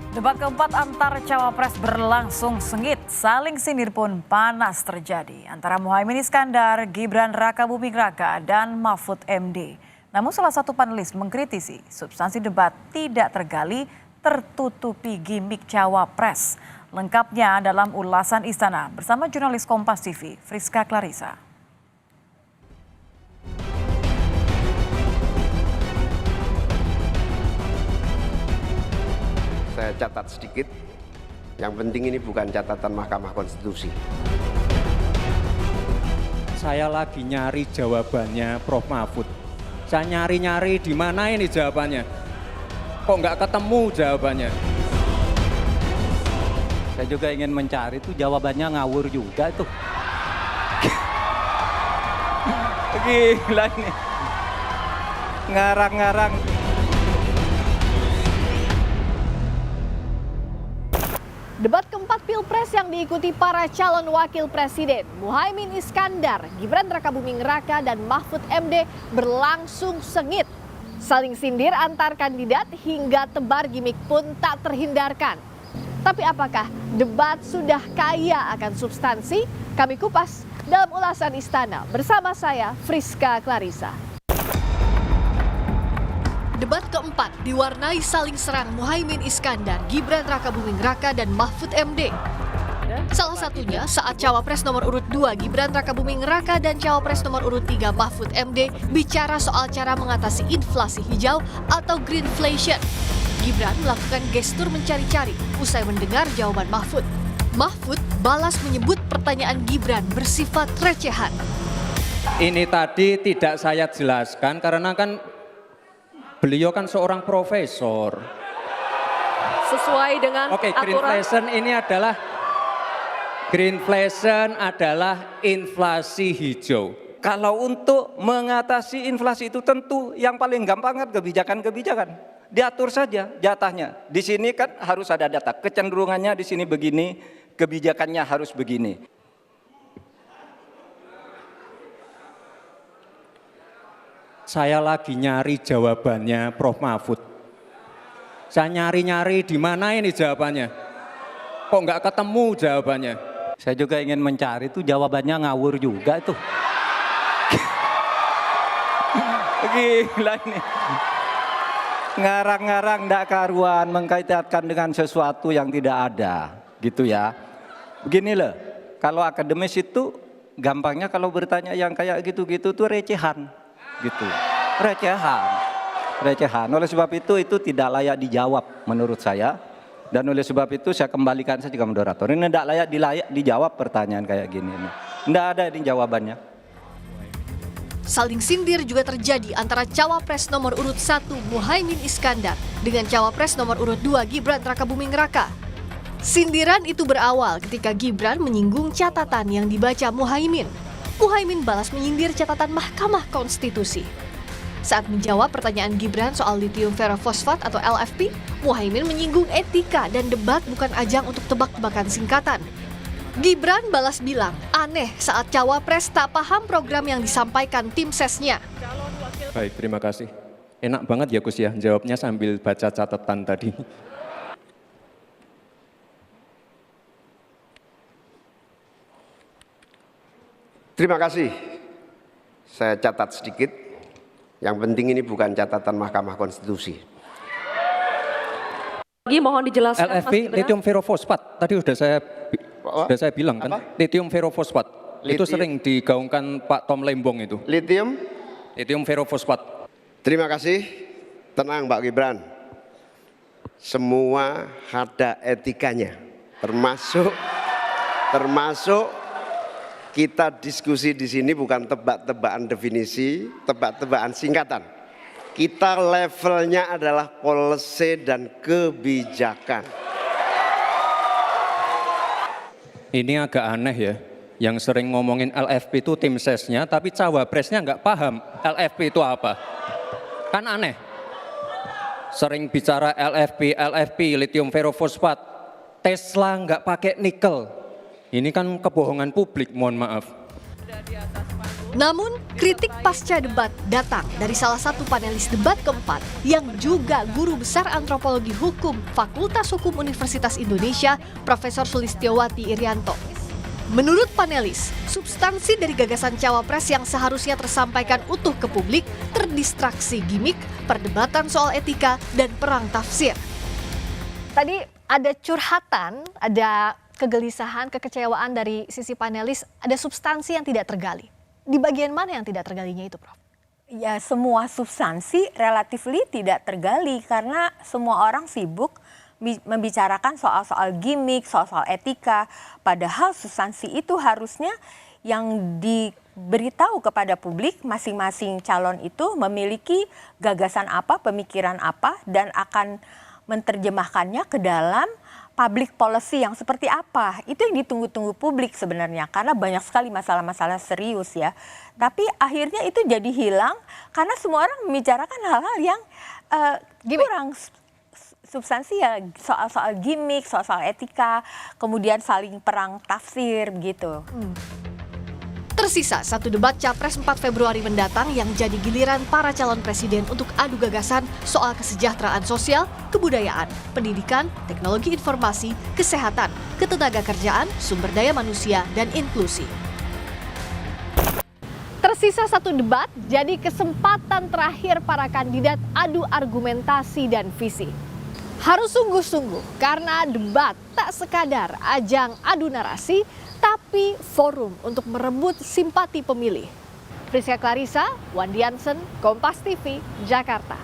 Debat keempat antar cawapres berlangsung sengit, saling sindir pun panas terjadi antara Muhaimin Iskandar, Gibran Rakabuming Raka, dan Mahfud MD. Namun salah satu panelis mengkritisi substansi debat tidak tergali, tertutupi gimmick cawapres. Lengkapnya dalam ulasan Istana bersama jurnalis Kompas TV, Friska Clarissa. Saya catat sedikit, yang penting ini bukan catatan Mahkamah Konstitusi. Saya lagi nyari jawabannya Prof. Mahfud. Saya nyari-nyari di mana ini jawabannya. Kok nggak ketemu jawabannya? Saya juga ingin mencari itu jawabannya ngawur juga tuh. Gila ini. Ngarang-ngarang. Debat keempat Pilpres yang diikuti para calon wakil presiden Muhaimin Iskandar, Gibran Rakabuming Raka, dan Mahfud MD berlangsung sengit. Saling sindir antar kandidat hingga tebar gimmick pun tak terhindarkan. Tapi apakah debat sudah kaya akan substansi? Kami kupas dalam ulasan Istana bersama saya Friska Clarissa. Debat keempat diwarnai saling serang Muhaimin Iskandar, Gibran Rakabuming Raka, dan Mahfud MD. Salah satunya saat Cawapres nomor urut 2 Gibran Rakabuming Raka dan Cawapres nomor urut 3 Mahfud MD bicara soal cara mengatasi inflasi hijau atau greenflation. Gibran melakukan gestur mencari-cari usai mendengar jawaban Mahfud. Mahfud balas menyebut pertanyaan Gibran bersifat recehan. Ini tadi tidak saya jelaskan karena kan beliau kan seorang profesor. Sesuai dengan Oke, greenflation adalah inflasi hijau. Kalau untuk mengatasi inflasi itu tentu yang paling gampang kan kebijakan-kebijakan. Diatur saja jatahnya. Di sini kan harus ada data. Kecenderungannya di sini begini, kebijakannya harus begini. Saya lagi nyari jawabannya Prof. Mahfud. Saya nyari-nyari di mana ini jawabannya. Kok nggak ketemu jawabannya? Saya juga ingin mencari itu jawabannya ngawur juga tuh. Gila ini. Ngarang-ngarang ndak karuan mengkaitkan dengan sesuatu yang tidak ada. Gitu ya. Begini loh, kalau akademis itu gampangnya kalau bertanya yang kayak gitu-gitu tuh recehan. Gitu, recehan. Oleh sebab itu tidak layak dijawab menurut saya. Dan oleh sebab itu saya kembalikan saja ke moderator. Ini tidak layak dijawab pertanyaan kayak gini. Tidak ada ini jawabannya. Saling sindir juga terjadi antara Cawapres nomor urut 1 Muhaimin Iskandar dengan Cawapres nomor urut 2 Gibran Rakabuming Raka. Sindiran itu berawal ketika Gibran menyinggung catatan yang dibaca Muhaimin. Muhaimin balas menyindir catatan Mahkamah Konstitusi. Saat menjawab pertanyaan Gibran soal lithium ferrofosfat atau LFP, Muhaimin menyinggung etika dan debat bukan ajang untuk tebak-tebakan singkatan. Gibran balas bilang aneh saat Cawapres tak paham program yang disampaikan tim sesnya. Baik, terima kasih. Enak banget ya Gus ya, jawabnya sambil baca catatan tadi. Terima kasih. Saya catat sedikit, yang penting ini bukan catatan Mahkamah Konstitusi. Mohon dijelaskan. LFP, lithium ferrofosfat, tadi sudah saya bilang kan, lithium ferrofosfat. Itu sering digaungkan Pak Tom Lembong itu. Lithium ferrofosfat. Terima kasih. Tenang Pak Gibran. Semua ada etikanya. Termasuk kita diskusi di sini bukan tebak-tebakan definisi, tebak-tebakan singkatan. Kita levelnya adalah policy dan kebijakan. Ini agak aneh ya, yang sering ngomongin LFP itu tim sesnya, tapi cawapresnya nggak paham LFP itu apa. Kan aneh. Sering bicara LFP, lithium ferrofosfat, Tesla nggak pakai nikel. Ini kan kebohongan publik, mohon maaf. Sudah di atas panggung. Namun, kritik pasca debat datang dari salah satu panelis debat keempat yang juga guru besar antropologi hukum Fakultas Hukum Universitas Indonesia, Profesor Sulistiowati Irianto. Menurut panelis, substansi dari gagasan cawapres yang seharusnya tersampaikan utuh ke publik terdistraksi gimik, perdebatan soal etika, dan perang tafsir. Tadi ada curhatan, ada kegelisahan, kekecewaan dari sisi panelis, ada substansi yang tidak tergali. Di bagian mana yang tidak tergalinya itu, Prof? Ya, semua substansi relatifly tidak tergali karena semua orang sibuk membicarakan soal-soal gimmick, soal-soal etika. Padahal substansi itu harusnya yang diberitahu kepada publik, masing-masing calon itu memiliki gagasan apa, pemikiran apa, dan akan menerjemahkannya ke dalam public policy yang seperti apa. Itu yang ditunggu-tunggu publik sebenarnya, karena banyak sekali masalah-masalah serius ya. Tapi akhirnya itu jadi hilang karena semua orang membicarakan hal-hal yang kurang substansi ya, soal-soal gimmick, soal-soal etika, kemudian saling perang tafsir begitu. Tersisa satu debat Capres 4 Februari mendatang yang jadi giliran para calon presiden untuk adu gagasan soal kesejahteraan sosial, kebudayaan, pendidikan, teknologi informasi, kesehatan, ketenagakerjaan, sumber daya manusia, dan inklusi. Tersisa satu debat, jadi kesempatan terakhir para kandidat adu argumentasi dan visi. Harus sungguh-sungguh karena debat tak sekadar ajang adu narasi, tapi forum untuk merebut simpati pemilih. Priska Clarissa, Wandi Jansen, Kompas TV, Jakarta.